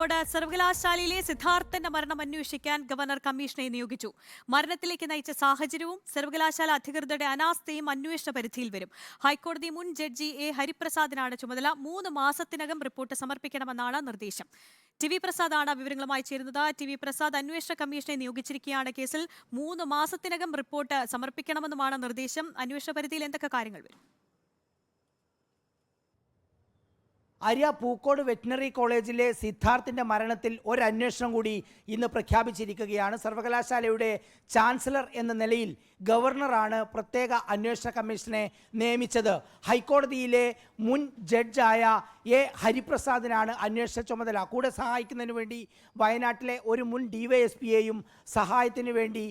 സർവകലാശാലയിലെ സിദ്ധാർത്ഥന്റെ മരണം അന്വേഷിക്കാൻ ഗവർണർ കമ്മീഷനെ നിയോഗിച്ചു. മരണത്തിലേക്ക് നയിച്ച സാഹചര്യവും സർവകലാശാല അധികൃതരുടെ അനാസ്ഥയും അന്വേഷണ പരിധിയിൽ വരും. ഹൈക്കോടതി മുൻ ജഡ്ജി എ ഹരിപ്രസാദിനാണ് ചുമതല. 3 മാസത്തിനകം റിപ്പോർട്ട് സമർപ്പിക്കണമെന്നാണ് നിർദ്ദേശം. ടി വി പ്രസാദാണ് വിവരങ്ങളുമായി ചേരുന്നത്. ടി വി പ്രസാദ്, അന്വേഷണ കമ്മീഷനെ നിയോഗിച്ചിരിക്കുകയാണ്. കേസിൽ 3 മാസത്തിനകം റിപ്പോർട്ട് സമർപ്പിക്കണമെന്നുമാണ് നിർദ്ദേശം. അന്വേഷണ പരിധിയിൽ എന്തൊക്കെ കാര്യങ്ങൾ വരും? ആര്യ, പൂക്കോട് വെറ്റിനറി കോളേജിലെ സിദ്ധാർത്ഥിൻ്റെ മരണത്തിൽ ഒരു അന്വേഷണം കൂടി ഇന്ന് പ്രഖ്യാപിച്ചിരിക്കുകയാണ്. സർവകലാശാലയുടെ ചാൻസലർ എന്ന നിലയിൽ ഗവർണറാണ് പ്രത്യേക അന്വേഷണ കമ്മീഷനെ നിയമിച്ചത്. ഹൈക്കോടതിയിലെ മുൻ ജഡ്ജായ എ ഹരിപ്രസാദിനാണ് അന്വേഷണ ചുമതല. കൂടെ സഹായിക്കുന്നതിന് വേണ്ടി വയനാട്ടിലെ ഒരു മുൻ DYSPയെയും സഹായത്തിന് വേണ്ടി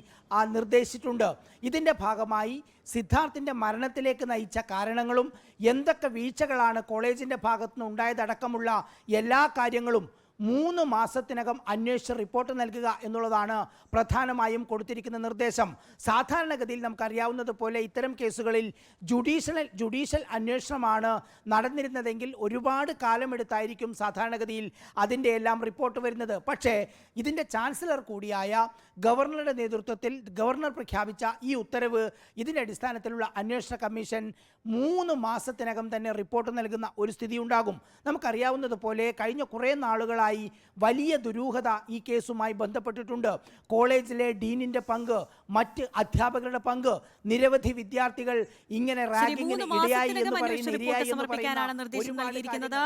നിർദ്ദേശിച്ചിട്ടുണ്ട്. ഇതിൻ്റെ ഭാഗമായി സിദ്ധാർത്ഥിൻ്റെ മരണത്തിലേക്ക് നയിച്ച കാരണങ്ങളും എന്തൊക്കെ വീഴ്ചകളാണ് കോളേജിൻ്റെ ഭാഗത്തുനിന്ന് ഉണ്ടായതടക്കമുള്ള എല്ലാ കാര്യങ്ങളും 3 മാസത്തിനകം അന്വേഷിച്ച് റിപ്പോർട്ട് നൽകുക എന്നുള്ളതാണ് പ്രധാനമായും കൊടുത്തിരിക്കുന്ന നിർദ്ദേശം. സാധാരണഗതിയിൽ നമുക്കറിയാവുന്നതുപോലെ ഇത്തരം കേസുകളിൽ ജുഡീഷ്യൽ അന്വേഷണമാണ് നടന്നിരുന്നതെങ്കിൽ ഒരുപാട് കാലമെടുത്തായിരിക്കും സാധാരണഗതിയിൽ അതിൻ്റെ എല്ലാം റിപ്പോർട്ട് വരുന്നത്. പക്ഷേ ഇതിൻ്റെ ചാൻസലർ കൂടിയായ ഗവർണറുടെ നേതൃത്വത്തിൽ ഗവർണർ പ്രഖ്യാപിച്ച ഈ ഉത്തരവ്, ഇതിൻ്റെ അടിസ്ഥാനത്തിലുള്ള അന്വേഷണ കമ്മീഷൻ 3 മാസത്തിനകം തന്നെ റിപ്പോർട്ട് നൽകുന്ന ഒരു സ്ഥിതി ഉണ്ടാകും. നമുക്കറിയാവുന്നതുപോലെ കഴിഞ്ഞ കുറേ നാളുകളായി വലിയ ദുരൂഹത ഈ കേസുമായി ബന്ധപ്പെട്ടിട്ടുണ്ട്. കോളേജിലെ ഡീനിന്റെ പങ്ക്, മറ്റ് അധ്യാപകരുടെ പങ്ക്, നിരവധി വിദ്യാർത്ഥികൾ ഇങ്ങനെ റാങ്കിങ്ങിന് ഇരയായി എന്ന് പറയുന്ന നിർദ്ദേശം നൽകിയിരിക്കുന്നത്.